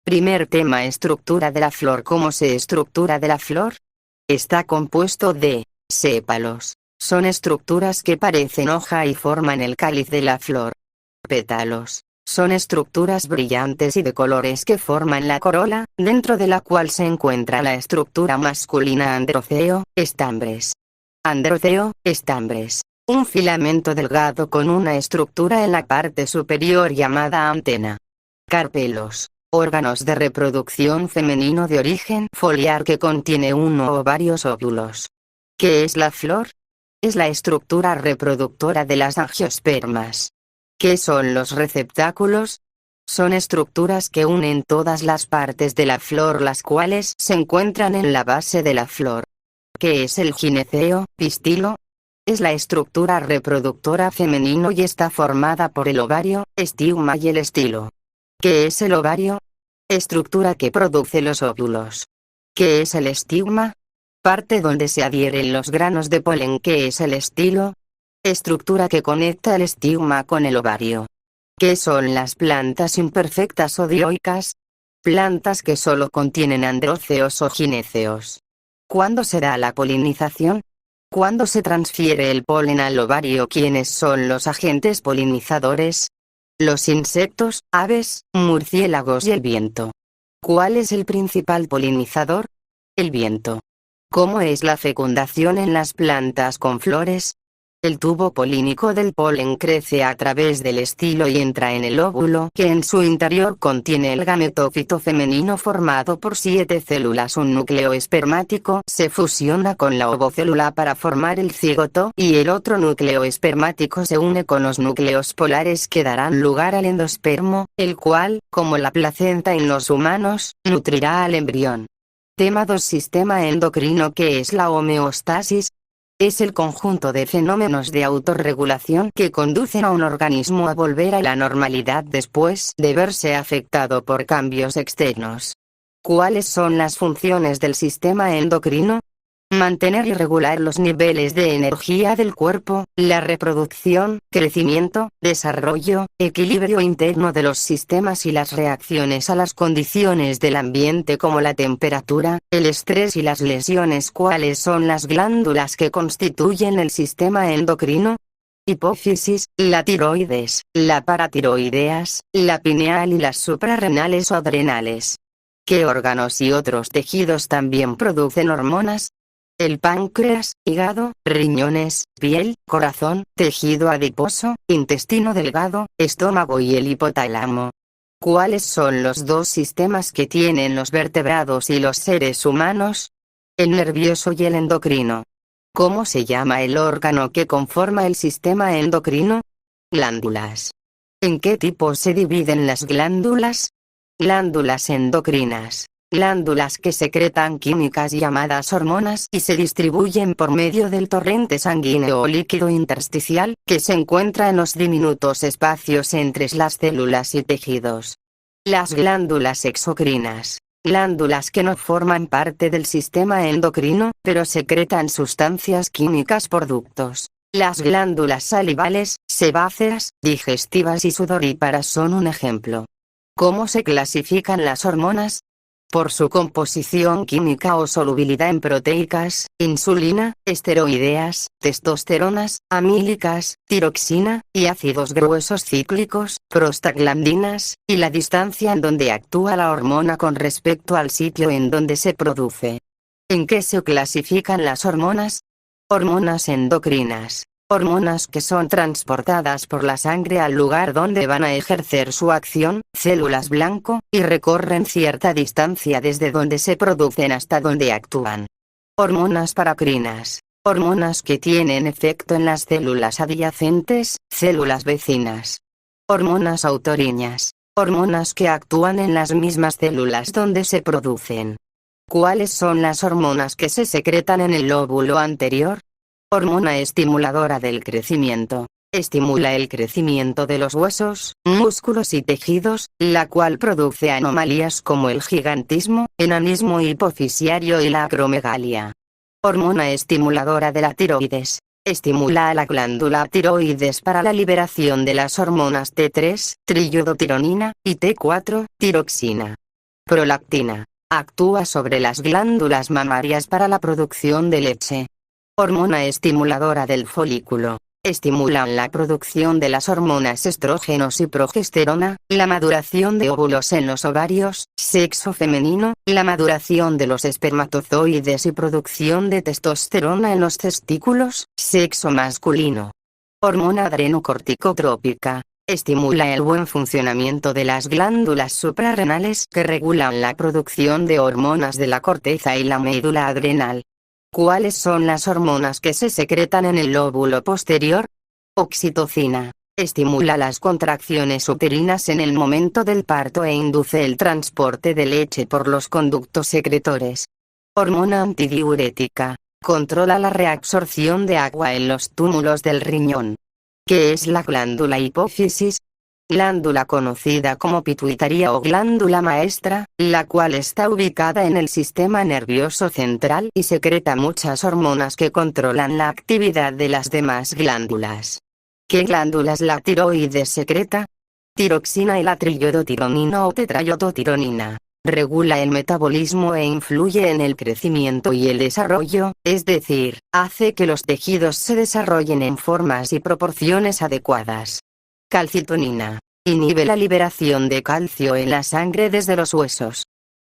Primer tema: estructura de la flor. ¿Cómo se estructura de la flor? Está compuesto de sépalos. Son estructuras que parecen hoja y forman el cáliz de la flor. Pétalos. Son estructuras brillantes y de colores que forman la corola, dentro de la cual se encuentra la estructura masculina androceo. Estambres. Androceo, estambres. Un filamento delgado con una estructura en la parte superior llamada antena. Carpelos. Órganos de reproducción femenino de origen foliar que contiene uno o varios óvulos. ¿Qué es la flor? Es la estructura reproductora de las angiospermas. ¿Qué son los receptáculos? Son estructuras que unen todas las partes de la flor, las cuales se encuentran en la base de la flor. ¿Qué es el gineceo, pistilo? Es la estructura reproductora femenino y está formada por el ovario, estigma y el estilo. ¿Qué es el ovario? Estructura que produce los óvulos. ¿Qué es el estigma? Parte donde se adhieren los granos de polen. ¿Qué es el estilo? Estructura que conecta el estigma con el ovario. ¿Qué son las plantas imperfectas o dioicas? Plantas que solo contienen andróceos o gineceos. ¿Cuándo se da la polinización? ¿Cuándo se transfiere el polen al ovario? ¿Quiénes son los agentes polinizadores? Los insectos, aves, murciélagos y el viento. ¿Cuál es el principal polinizador? El viento. ¿Cómo es la fecundación en las plantas con flores? El tubo polínico del polen crece a través del estilo y entra en el óvulo, que en su interior contiene el gametófito femenino formado por 7 células. Un núcleo espermático se fusiona con la ovocélula para formar el cigoto, y el otro núcleo espermático se une con los núcleos polares que darán lugar al endospermo, el cual, como la placenta en los humanos, nutrirá al embrión. Tema 2: Sistema endocrino. ¿Qué es la homeostasis? Es el conjunto de fenómenos de autorregulación que conducen a un organismo a volver a la normalidad después de verse afectado por cambios externos. ¿Cuáles son las funciones del sistema endocrino? Mantener y regular los niveles de energía del cuerpo, la reproducción, crecimiento, desarrollo, equilibrio interno de los sistemas y las reacciones a las condiciones del ambiente como la temperatura, el estrés y las lesiones. ¿Cuáles son las glándulas que constituyen el sistema endocrino? Hipófisis, la tiroides, la paratiroideas, la pineal y las suprarrenales o adrenales. ¿Qué órganos y otros tejidos también producen hormonas? El páncreas, hígado, riñones, piel, corazón, tejido adiposo, intestino delgado, estómago y el hipotálamo. ¿Cuáles son los dos sistemas que tienen los vertebrados y los seres humanos? El nervioso y el endocrino. ¿Cómo se llama el órgano que conforma el sistema endocrino? Glándulas. ¿En qué tipo se dividen las glándulas? Glándulas endocrinas. Glándulas que secretan químicas llamadas hormonas y se distribuyen por medio del torrente sanguíneo o líquido intersticial, que se encuentra en los diminutos espacios entre las células y tejidos. Las glándulas exocrinas. Glándulas que no forman parte del sistema endocrino, pero secretan sustancias químicas por ductos. Las glándulas salivales, sebáceas, digestivas y sudoríparas son un ejemplo. ¿Cómo se clasifican las hormonas? Por su composición química o solubilidad en proteicas, insulina, esteroideas, testosteronas, amílicas, tiroxina, y ácidos gruesos cíclicos, prostaglandinas, y la distancia en donde actúa la hormona con respecto al sitio en donde se produce. ¿En qué se clasifican las hormonas? Hormonas endocrinas. Hormonas que son transportadas por la sangre al lugar donde van a ejercer su acción, células blanco, y recorren cierta distancia desde donde se producen hasta donde actúan. Hormonas paracrinas. Hormonas que tienen efecto en las células adyacentes, células vecinas. Hormonas autoriñas. Hormonas que actúan en las mismas células donde se producen. ¿Cuáles son las hormonas que se secretan en el lóbulo anterior? Hormona estimuladora del crecimiento. Estimula el crecimiento de los huesos, músculos y tejidos, la cual produce anomalías como el gigantismo, enanismo hipofisiario y la acromegalia. Hormona estimuladora de la tiroides. Estimula a la glándula tiroides para la liberación de las hormonas T3, triiodotironina, y T4, tiroxina. Prolactina. Actúa sobre las glándulas mamarias para la producción de leche. Hormona estimuladora del folículo. Estimulan la producción de las hormonas estrógenos y progesterona, la maduración de óvulos en los ovarios, sexo femenino, la maduración de los espermatozoides y producción de testosterona en los testículos, sexo masculino. Hormona adrenocorticotrópica. Estimula el buen funcionamiento de las glándulas suprarrenales que regulan la producción de hormonas de la corteza y la médula adrenal. ¿Cuáles son las hormonas que se secretan en el lóbulo posterior? Oxitocina. Estimula las contracciones uterinas en el momento del parto e induce el transporte de leche por los conductos secretores. Hormona antidiurética. Controla la reabsorción de agua en los túmulos del riñón. ¿Qué es la glándula hipófisis? Glándula conocida como pituitaria o glándula maestra, la cual está ubicada en el sistema nervioso central y secreta muchas hormonas que controlan la actividad de las demás glándulas. ¿Qué glándulas la tiroides secreta? Tiroxina y la triiodotironina o tetraiodotironina. Regula el metabolismo e influye en el crecimiento y el desarrollo, es decir, hace que los tejidos se desarrollen en formas y proporciones adecuadas. Calcitonina. Inhibe la liberación de calcio en la sangre desde los huesos.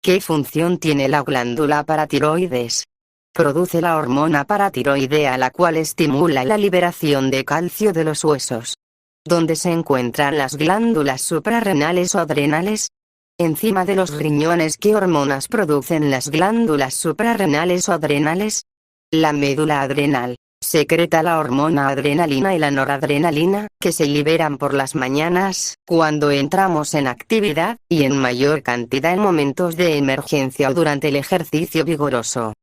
¿Qué función tiene la glándula paratiroides? Produce la hormona paratiroidea, la cual estimula la liberación de calcio de los huesos. ¿Dónde se encuentran las glándulas suprarrenales o adrenales? Encima de los riñones. ¿Qué hormonas producen las glándulas suprarrenales o adrenales? La médula adrenal. Secreta la hormona adrenalina y la noradrenalina, que se liberan por las mañanas, cuando entramos en actividad, y en mayor cantidad en momentos de emergencia o durante el ejercicio vigoroso.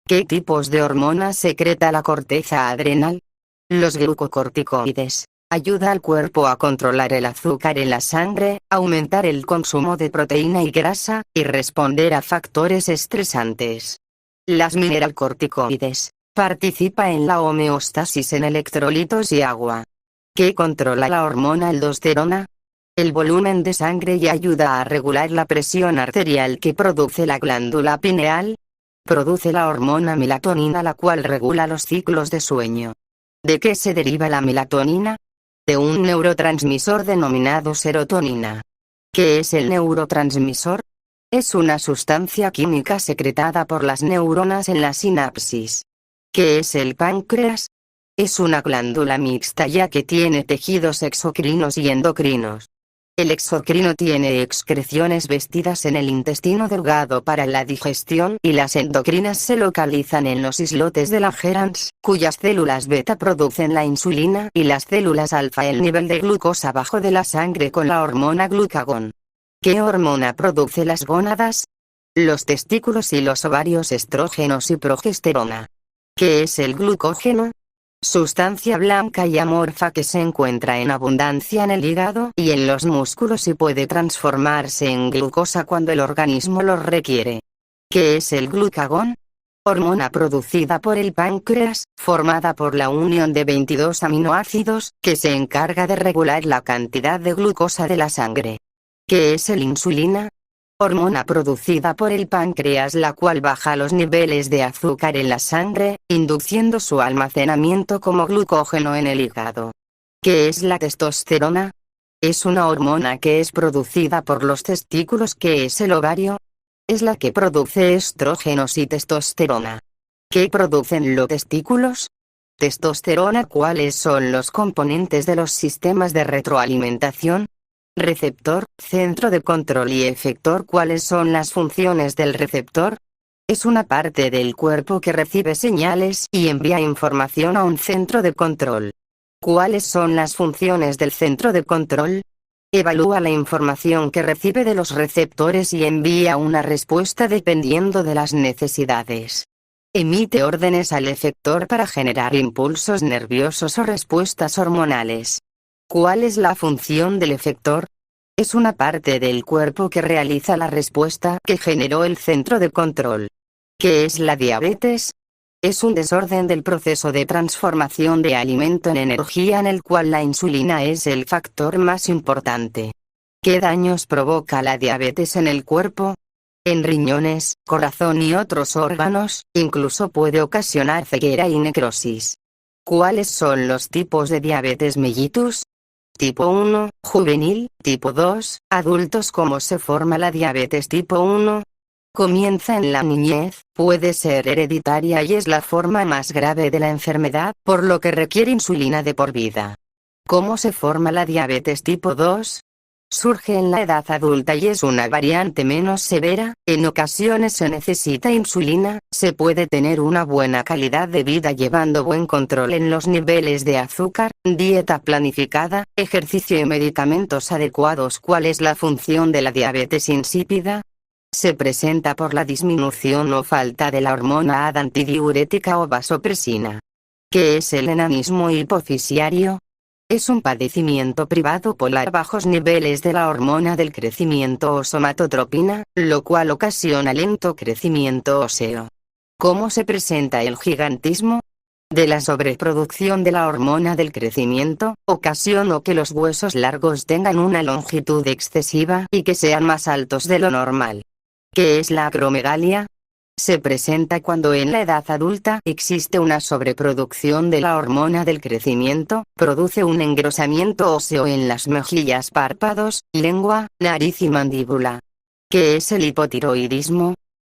¿Qué tipos de hormonas secreta la corteza adrenal? Los glucocorticoides. Ayuda al cuerpo a controlar el azúcar en la sangre, aumentar el consumo de proteína y grasa, y responder a factores estresantes. Las mineralcorticoides. Participa en la homeostasis en electrolitos y agua. ¿Qué controla la hormona aldosterona? El volumen de sangre y ayuda a regular la presión arterial. Que produce la glándula pineal. Produce la hormona melatonina, la cual regula los ciclos de sueño. ¿De qué se deriva la melatonina? De un neurotransmisor denominado serotonina. ¿Qué es el neurotransmisor? Es una sustancia química secretada por las neuronas en la sinapsis. ¿Qué es el páncreas? Es una glándula mixta, ya que tiene tejidos exocrinos y endocrinos. El exocrino tiene excreciones vestidas en el intestino delgado para la digestión, y las endocrinas se localizan en los islotes de Langerhans, cuyas células beta producen la insulina, y las células alfa el nivel de glucosa bajo de la sangre con la hormona glucagón. ¿Qué hormona produce las gónadas? Los testículos y los ovarios, estrógenos y progesterona. ¿Qué es el glucógeno? Sustancia blanca y amorfa que se encuentra en abundancia en el hígado y en los músculos y puede transformarse en glucosa cuando el organismo lo requiere. ¿Qué es el glucagón? Hormona producida por el páncreas, formada por la unión de 22 aminoácidos, que se encarga de regular la cantidad de glucosa de la sangre. ¿Qué es el insulina? Hormona producida por el páncreas, la cual baja los niveles de azúcar en la sangre, induciendo su almacenamiento como glucógeno en el hígado. ¿Qué es la testosterona? Es una hormona que es producida por los testículos. ¿Qué es el ovario? Es la que produce estrógenos y testosterona. ¿Qué producen los testículos? Testosterona. ¿Cuáles son los componentes de los sistemas de retroalimentación? Receptor, centro de control y efector. ¿Cuáles son las funciones del receptor? Es una parte del cuerpo que recibe señales y envía información a un centro de control. ¿Cuáles son las funciones del centro de control? Evalúa la información que recibe de los receptores y envía una respuesta dependiendo de las necesidades. Emite órdenes al efector para generar impulsos nerviosos o respuestas hormonales. ¿Cuál es la función del efector? Es una parte del cuerpo que realiza la respuesta que generó el centro de control. ¿Qué es la diabetes? Es un desorden del proceso de transformación de alimento en energía en el cual la insulina es el factor más importante. ¿Qué daños provoca la diabetes en el cuerpo? en riñones, corazón y otros órganos, incluso puede ocasionar ceguera y necrosis. ¿Cuáles son los tipos de diabetes mellitus? Tipo 1, juvenil, tipo 2, adultos. ¿Cómo se forma la diabetes tipo 1? Comienza en la niñez, puede ser hereditaria y es la forma más grave de la enfermedad, por lo que requiere insulina de por vida. ¿Cómo se forma la diabetes tipo 2? Surge en la edad adulta y es una variante menos severa, en ocasiones se necesita insulina, se puede tener una buena calidad de vida llevando buen control en los niveles de azúcar, dieta planificada, ejercicio y medicamentos adecuados. ¿Cuál es la función de la diabetes insípida? Se presenta por la disminución o falta de la hormona ADA antidiurética o vasopresina. ¿Qué es el enanismo hipofisiario? Es un padecimiento privado por bajos niveles de la hormona del crecimiento o somatotropina, lo cual ocasiona lento crecimiento óseo. ¿Cómo se presenta el gigantismo? De la sobreproducción de la hormona del crecimiento, ocasionó que los huesos largos tengan una longitud excesiva y que sean más altos de lo normal. ¿Qué es la acromegalia? Se presenta cuando en la edad adulta existe una sobreproducción de la hormona del crecimiento, produce un engrosamiento óseo en las mejillas, párpados, lengua, nariz y mandíbula. ¿Qué es el hipotiroidismo?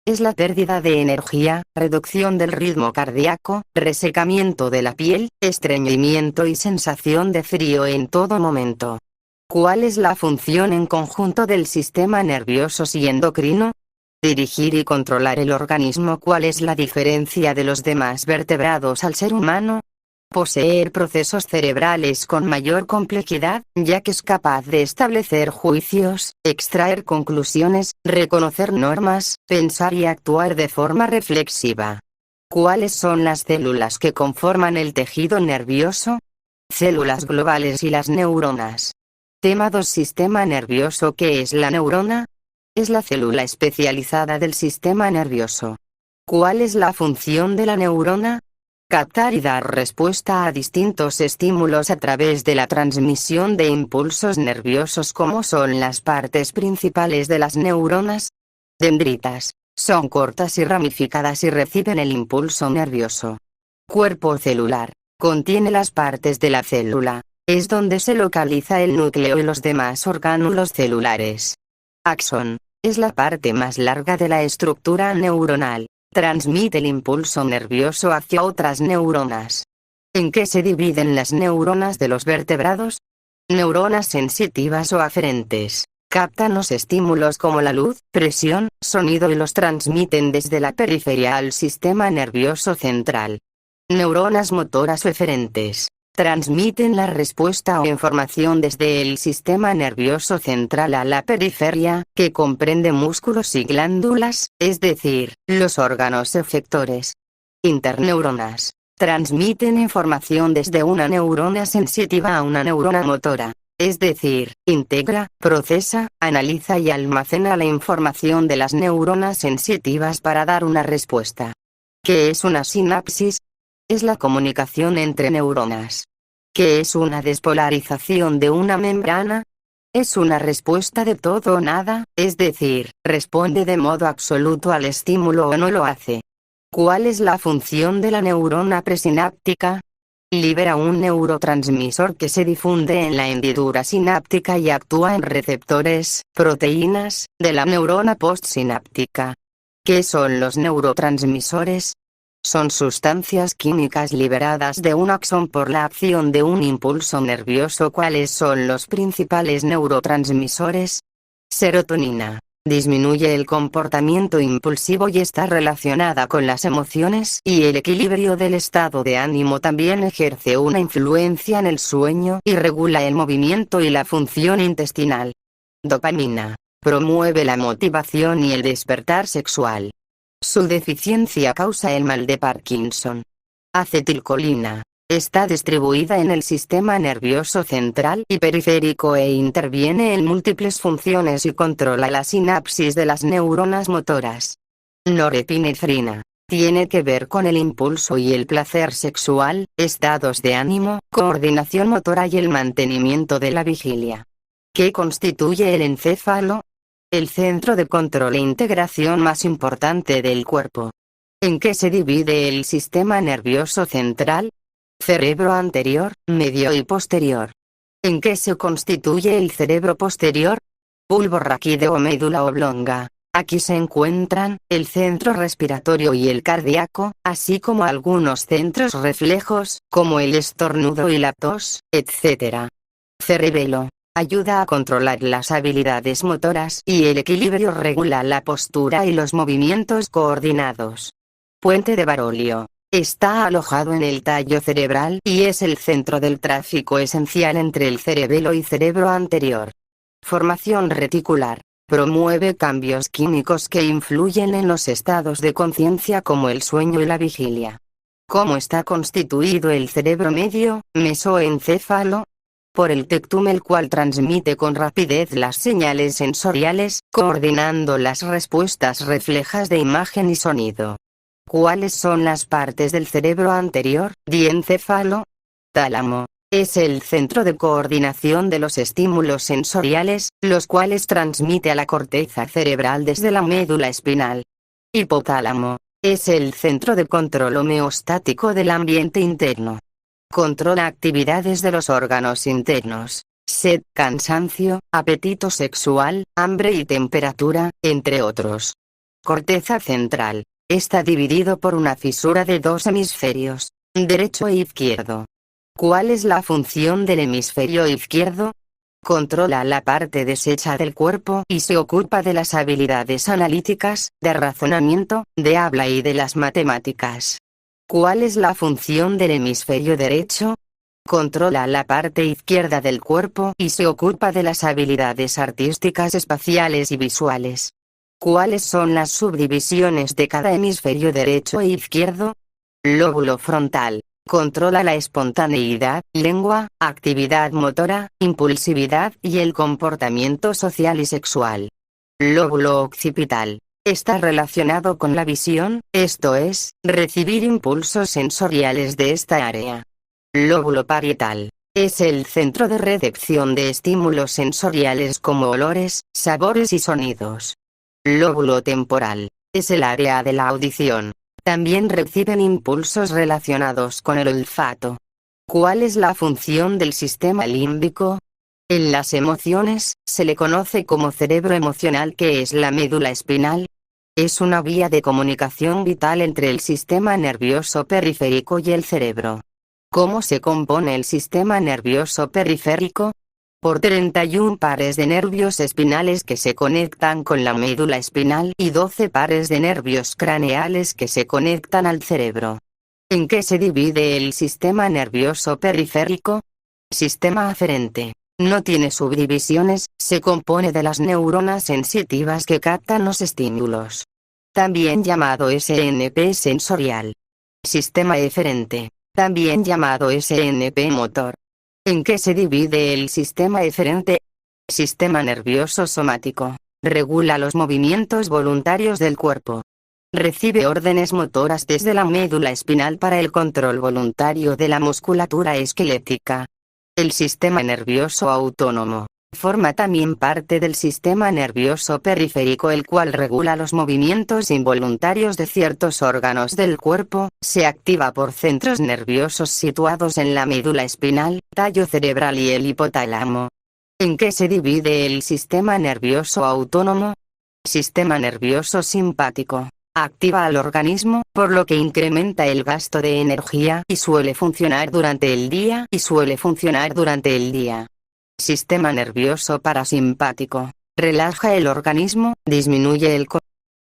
Es la pérdida de energía, reducción del ritmo cardíaco, resecamiento de la piel, estreñimiento y sensación de frío en todo momento. ¿Cuál es la función en conjunto del sistema nervioso y endocrino? Dirigir y controlar el organismo. ¿Cuál es la diferencia de los demás vertebrados al ser humano? Poseer procesos cerebrales con mayor complejidad, ya que es capaz de establecer juicios, extraer conclusiones, reconocer normas, pensar y actuar de forma reflexiva. ¿Cuáles son las células que conforman el tejido nervioso? Células globales y las neuronas. Tema 2. Sistema nervioso. ¿Qué es la neurona? Es la célula especializada del sistema nervioso. ¿Cuál es la función de la neurona? Captar y dar respuesta a distintos estímulos a través de la transmisión de impulsos nerviosos. ¿Cómo son las partes principales de las neuronas? Dendritas. Son cortas y ramificadas y reciben el impulso nervioso. Cuerpo celular. Contiene las partes de la célula. Es donde se localiza el núcleo y los demás orgánulos celulares. Axón. Es la parte más larga de la estructura neuronal. Transmite el impulso nervioso hacia otras neuronas. ¿En qué se dividen las neuronas de los vertebrados? Neuronas sensitivas o aferentes. Captan los estímulos como la luz, presión, sonido y los transmiten desde la periferia al sistema nervioso central. Neuronas motoras o eferentes. Transmiten la respuesta o información desde el sistema nervioso central a la periferia, que comprende músculos y glándulas, es decir, los órganos efectores. Interneuronas. Transmiten información desde una neurona sensitiva a una neurona motora, es decir, integra, procesa, analiza y almacena la información de las neuronas sensitivas para dar una respuesta. ¿Qué es una sinapsis? Es la comunicación entre neuronas. ¿Qué es una despolarización de una membrana? Es una respuesta de todo o nada, es decir, responde de modo absoluto al estímulo o no lo hace. ¿Cuál es la función de la neurona presináptica? Libera un neurotransmisor que se difunde en la hendidura sináptica y actúa en receptores, proteínas, de la neurona postsináptica. ¿Qué son los neurotransmisores? Son sustancias químicas liberadas de un axón por la acción de un impulso nervioso. ¿Cuáles son los principales neurotransmisores? Serotonina. Disminuye el comportamiento impulsivo y está relacionada con las emociones y el equilibrio del estado de ánimo. También ejerce una influencia en el sueño y regula el movimiento y la función intestinal. Dopamina. Promueve la motivación y el despertar sexual. Su deficiencia causa el mal de Parkinson. Acetilcolina. Está distribuida en el sistema nervioso central y periférico e interviene en múltiples funciones y controla la sinapsis de las neuronas motoras. Norepinefrina. Tiene que ver con el impulso y el placer sexual, estados de ánimo, coordinación motora y el mantenimiento de la vigilia. ¿Qué constituye el encéfalo? el centro de control e integración más importante del cuerpo. ¿En qué se divide el sistema nervioso central? Cerebro anterior, medio y posterior. ¿En qué se constituye el cerebro posterior? Bulbo raquídeo o médula oblonga. Aquí se encuentran el centro respiratorio y el cardíaco, así como algunos centros reflejos, como el estornudo y la tos, etc. Cerebelo. Ayuda a controlar las habilidades motoras y el equilibrio, regula la postura y los movimientos coordinados. Puente de Barolio. Está alojado en el tallo cerebral y es el centro del tráfico esencial entre el cerebelo y cerebro anterior. Formación reticular. Promueve cambios químicos que influyen en los estados de conciencia como el sueño y la vigilia. ¿Cómo está constituido el cerebro medio, mesoencéfalo? Por el tectum, el cual transmite con rapidez las señales sensoriales, coordinando las respuestas reflejas de imagen y sonido. ¿Cuáles son las partes del cerebro anterior, diencéfalo? Tálamo. Es el centro de coordinación de los estímulos sensoriales, los cuales transmite a la corteza cerebral desde la médula espinal. Hipotálamo. Es el centro de control homeostático del ambiente interno. Controla actividades de los órganos internos: sed, cansancio, apetito sexual, hambre y temperatura, entre otros. Corteza central. Está dividido por una fisura de dos hemisferios, derecho e izquierdo. ¿Cuál es la función del hemisferio izquierdo? Controla la parte desecha del cuerpo y se ocupa de las habilidades analíticas, de razonamiento, de habla y de las matemáticas. ¿Cuál es la función del hemisferio derecho? Controla la parte izquierda del cuerpo y se ocupa de las habilidades artísticas, espaciales y visuales. ¿Cuáles son las subdivisiones de cada hemisferio derecho e izquierdo? Lóbulo frontal. Controla la espontaneidad, lengua, actividad motora, impulsividad y el comportamiento social y sexual. Lóbulo occipital. Está relacionado con la visión, esto es, recibir impulsos sensoriales de esta área. Lóbulo parietal. Es el centro de recepción de estímulos sensoriales como olores, sabores y sonidos. Lóbulo temporal. Es el área de la audición. También reciben impulsos relacionados con el olfato. ¿Cuál es la función del sistema límbico? En las emociones, se le conoce como cerebro emocional, que es la médula espinal. Es una vía de comunicación vital entre el sistema nervioso periférico y el cerebro. ¿Cómo se compone el sistema nervioso periférico? Por 31 pares de nervios espinales que se conectan con la médula espinal y 12 pares de nervios craneales que se conectan al cerebro. ¿En qué se divide el sistema nervioso periférico? Sistema aferente. No tiene subdivisiones, se compone de las neuronas sensitivas que captan los estímulos. También llamado SNP sensorial. Sistema eferente. También llamado SNP motor. ¿En qué se divide el sistema eferente? Sistema nervioso somático. Regula los movimientos voluntarios del cuerpo. Recibe órdenes motoras desde la médula espinal para el control voluntario de la musculatura esquelética. El sistema nervioso autónomo. Forma también parte del sistema nervioso periférico, el cual regula los movimientos involuntarios de ciertos órganos del cuerpo, se activa por centros nerviosos situados en la médula espinal, tallo cerebral y el hipotálamo. ¿En qué se divide el sistema nervioso autónomo? Sistema nervioso simpático. Activa al organismo, por lo que incrementa el gasto de energía y suele funcionar durante el día. Sistema nervioso parasimpático. Relaja el organismo, disminuye el